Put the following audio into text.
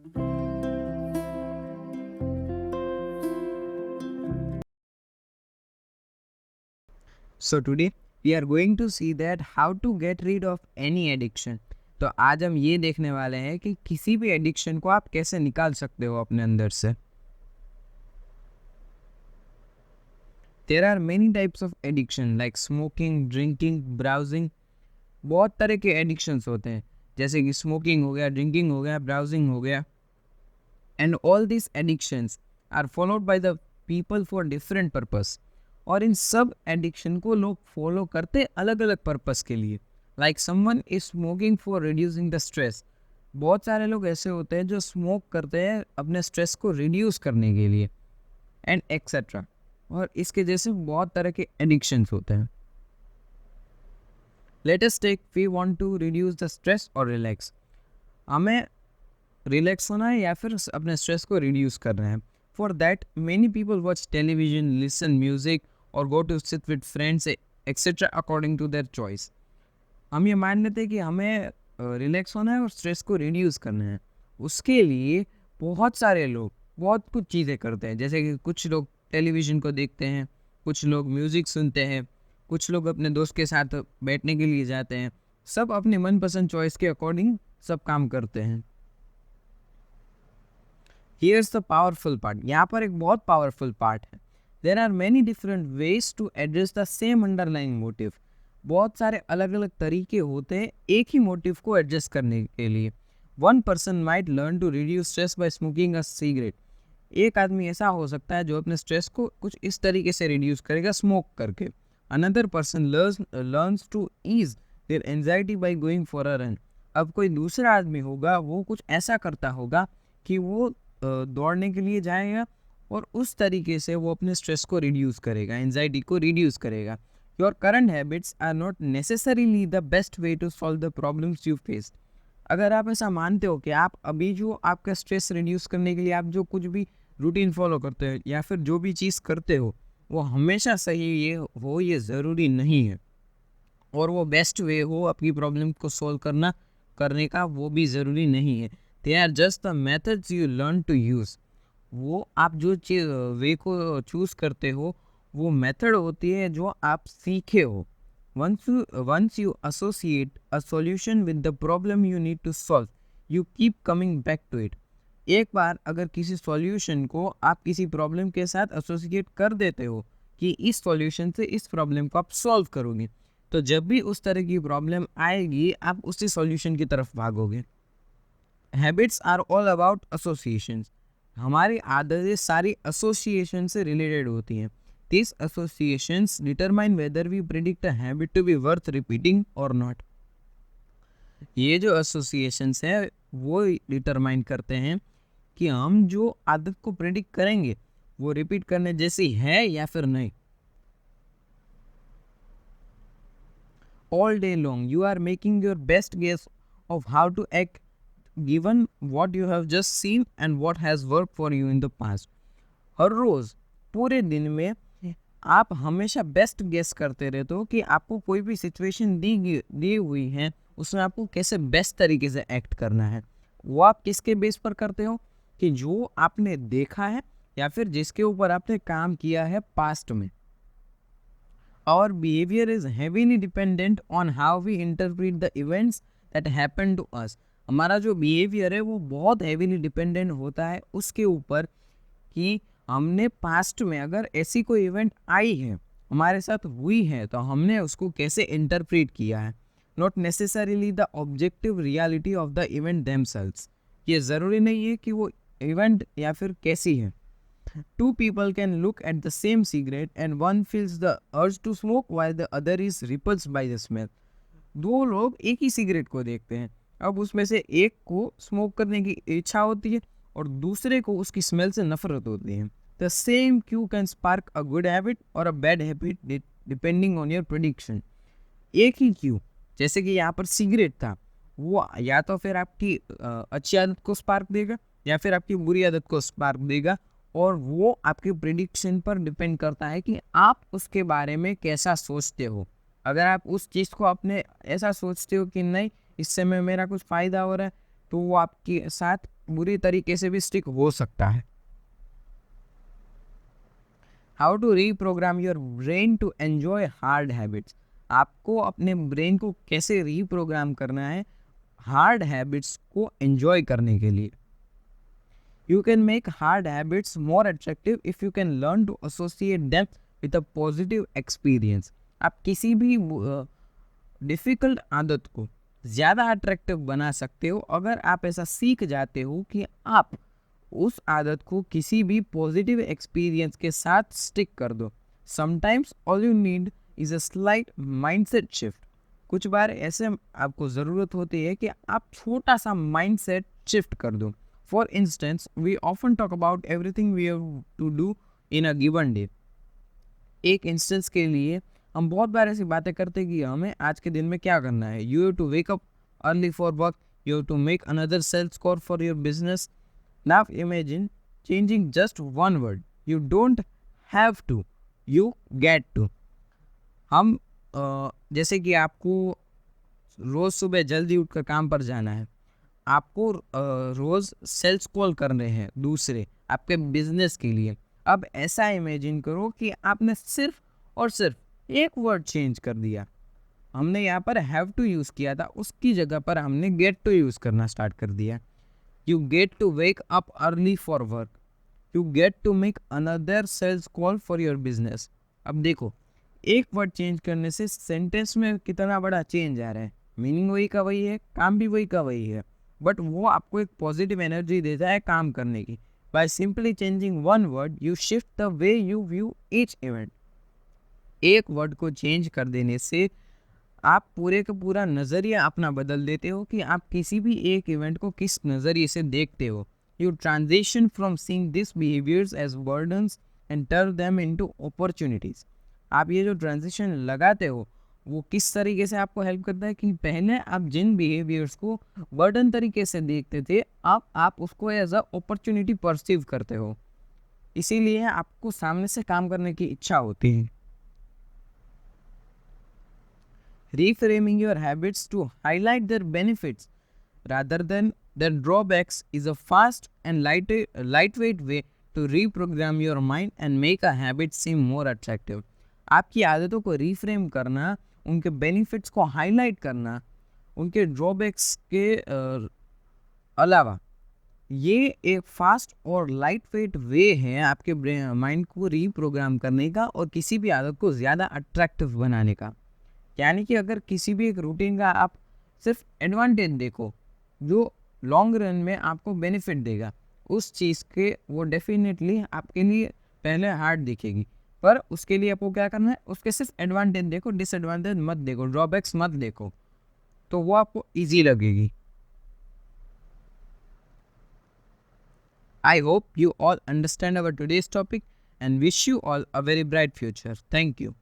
So today we are going to see that how to get rid of any addiction. तो आज हम ये देखने वाले हैं कि किसी भी एडिक्शन को आप कैसे निकाल सकते हो अपने अंदर से। There are many types of addiction like smoking, drinking, browsing. बहुत तरह के एडिक्शंस होते हैं, जैसे कि स्मोकिंग हो गया, ड्रिंकिंग हो गया, ब्राउजिंग हो गया। And all this addictions are followed by the people for different purpose. और इन सब एडिक्शन को लोग फॉलो करते अलग अलग पर्पस के लिए। Like someone is smoking for reducing the stress. बहुत सारे लोग ऐसे होते हैं जो स्मोक करते हैं अपने स्ट्रेस को रिड्यूस करने के लिए, एंड एक्सेट्रा। और इसके जैसे बहुत तरह के एडिक्शंस होते हैं। Let us take we want to reduce the stress और रिलैक्स। हमें रिलैक्स होना है या फिर अपने स्ट्रेस को रिड्यूस करना है। For that many people watch television, listen music और go to sit with friends etcetera according to their choice. हम ये मान लेते हैं कि हमें रिलैक्स होना है और स्ट्रेस को रिड्यूस करना है। उसके लिए बहुत सारे लोग बहुत कुछ चीज़ें करते हैं, जैसे कि कुछ लोग टेलीविज़न को देखते हैं, कुछ लोग म्यूज़िक सुनते हैं, कुछ लोग अपने दोस्त के साथ बैठने के लिए जाते हैं। सब अपने मनपसंद चॉइस के अकॉर्डिंग सब काम करते हैं। Here's the powerful part. यहाँ पर एक बहुत पावरफुल पार्ट है। There are many different ways to address the same underlying motive. बहुत सारे अलग अलग तरीके होते हैं एक ही मोटिव को एडजस्ट करने के लिए। One person might learn to reduce stress by smoking a cigarette. एक आदमी ऐसा हो सकता है जो अपने स्ट्रेस को कुछ इस तरीके से रिड्यूस करेगा स्मोक करके। Another person learns to ease their anxiety by going for a run. अब कोई दूसरा आदमी होगा वो कुछ ऐसा करता होगा कि वो दौड़ने के लिए जाएगा और उस तरीके से वो अपने स्ट्रेस को रिड्यूस करेगा, एंजाइटी को रिड्यूस करेगा। Your current habits are not necessarily the best way to solve the problems you face. अगर आप ऐसा मानते हो कि आप अभी जो आपका स्ट्रेस रिड्यूस करने के लिए आप जो कुछ भी रूटीन फॉलो करते हो या फिर जो भी चीज़ करते हो वो हमेशा सही ये ज़रूरी नहीं है, और वो बेस्ट वे हो अपनी प्रॉब्लम को सॉल्व करने का वो भी ज़रूरी नहीं है। They are just the methods you learn to use. वो आप जो वे को चूज़ करते हो वो मेथड होती है जो आप सीखे हो। once you associate a solution with the problem you need to solve, you keep coming back to it. एक बार अगर किसी सॉल्यूशन को आप किसी प्रॉब्लम के साथ एसोसिएट कर देते हो कि इस सॉल्यूशन से इस प्रॉब्लम को आप सॉल्व करोगे, तो जब भी उस तरह की प्रॉब्लम आएगी आप उसी सॉल्यूशन की तरफ भागोगे। Habits are all about associations. हमारी आदतें सारी एसोसिएशन से रिलेटेड होती हैं। This associations determine whether we predict a habit to be worth repeating और नॉट। ये जो एसोसिएशंस है वो डिटरमाइन करते हैं कि हम जो आदत को प्रेडिक्ट करेंगे वो रिपीट करने जैसी है या फिर नहीं। All day long you are making your best guess of how to act given what you have just seen and what has worked for you in the past. हर रोज पूरे दिन में आप हमेशा बेस्ट गेस करते रहते हो कि आपको कोई भी सिचुएशन दी हुई है उसमें आपको कैसे बेस्ट तरीके से एक्ट करना है। वो आप किसके बेस पर करते हो कि जो आपने देखा है या फिर जिसके ऊपर आपने काम किया है पास्ट में। Our behavior is heavily dependent on how we interpret the events that happen to us. हमारा जो बिहेवियर है वो बहुत हेवीली डिपेंडेंट होता है उसके ऊपर कि हमने पास्ट में अगर ऐसी कोई इवेंट आई है हमारे साथ हुई है तो हमने उसको कैसे इंटरप्रेट किया है, not necessarily the objective reality of the event themselves. ये ज़रूरी नहीं है कि वो इवेंट या फिर कैसी है। Two people can look at the same cigarette and one feels the urge to smoke while the other is repulsed by the smell. दो लोग एक ही सिगरेट को देखते हैं, अब उसमें से एक को स्मोक करने की इच्छा होती है और दूसरे को उसकी स्मेल से नफरत होती है। The same cue can spark a good habit or a bad habit depending on your prediction. एक ही क्यू, जैसे कि यहाँ पर सिगरेट था, वो या तो फिर आपकी अच्छी आदत को स्पार्क देगा या फिर आपकी बुरी आदत को स्पार्क देगा, और वो आपके प्रिडिक्शन पर डिपेंड करता है कि आप उसके बारे में कैसा सोचते हो। अगर आप उस चीज़ को अपने ऐसा सोचते हो कि नहीं इससे में मेरा कुछ फ़ायदा हो रहा है तो वो आपके साथ बुरी तरीके से भी स्टिक हो सकता है। How to reprogram your brain to enjoy hard habits. आपको अपने ब्रेन को कैसे रीप्रोग्राम करना है हार्ड हैबिट्स को एंजॉय करने के लिए। You can make hard habits more attractive if you can learn to associate them with a positive experience. आप किसी भी डिफ़िकल्ट आदत को ज़्यादा अट्रैक्टिव बना सकते हो अगर आप ऐसा सीख जाते हो कि आप उस आदत को किसी भी पॉजिटिव एक्सपीरियंस के साथ स्टिक कर दो। Sometimes all you need is a slight mindset shift. कुछ बार ऐसे आपको ज़रूरत होती है कि आप छोटा सा माइंडसेट शिफ्ट कर दो। For instance we often talk about everything we have to do in a given day. एक इंस्टेंस के लिए हम बहुत बार ऐसी बातें करते हैं कि हमें आज के दिन में क्या करना है। You have to wake up early for work, you have to make another sales score for your business. Now imagine changing just one word, you don't have to, you get to. हम जैसे कि आपको रोज़ सुबह जल्दी उठकर काम पर जाना है, आपको रोज़ सेल्स कॉल करने हैं दूसरे आपके बिजनेस के लिए। अब ऐसा इमेजिन करो कि आपने सिर्फ और सिर्फ एक वर्ड चेंज कर दिया। हमने यहाँ पर हैव टू यूज़ किया था, उसकी जगह पर हमने गेट टू यूज़ करना स्टार्ट कर दिया। You get to wake up early for work, you get to make another sales call for your business. अब देखो, एक वर्ड चेंज करने से सेंटेंस में कितना बड़ा चेंज आ रहा है। मीनिंग वही का वही है, काम भी वही का वही है, बट वो आपको एक पॉजिटिव एनर्जी देता है काम करने की। By simply changing one word you shift the way you view each event. एक वर्ड को चेंज कर देने से आप पूरे का पूरा नज़रिया अपना बदल देते हो कि आप किसी भी एक इवेंट को किस नज़रिए से देखते हो। You transition from seeing this behaviours as burdens and turn them into opportunities. आप ये जो ट्रांजिशन लगाते हो वो किस तरीके से आपको हेल्प करता है कि पहले आप जिन बिहेवियर्स को बर्डन तरीके से देखते थे, अब आप उसको एज अ अपॉर्चुनिटी परसीव करते हो। इसीलिए आपको सामने से काम करने की इच्छा होती है। Reframing your habits to highlight their benefits rather than their drawbacks is a fast and lightweight way to reprogram your mind and make a habit seem more attractive. आपकी आदतों को रीफ्रेम करना, उनके बेनिफिट्स को हाईलाइट करना, उनके drawbacks के अलावा ये एक फास्ट और लाइट वेट वे है आपके माइंड को रीप्रोग्राम करने का और किसी भी आदत को ज़्यादा अट्रैक्टिव बनाने का। यानी कि अगर किसी भी एक रूटीन का आप सिर्फ एडवांटेज देखो जो लॉन्ग रन में आपको बेनिफिट देगा, उस चीज़ के वो डेफिनेटली आपके लिए पहले हार्ड दिखेगी, पर उसके लिए आपको क्या करना है, उसके सिर्फ एडवांटेज देखो, डिसएडवांटेज मत देखो, ड्रॉबैक्स मत देखो, तो वो आपको ईजी लगेगी। I hope you all understand our today's topic and wish you all a very bright future. Thank you.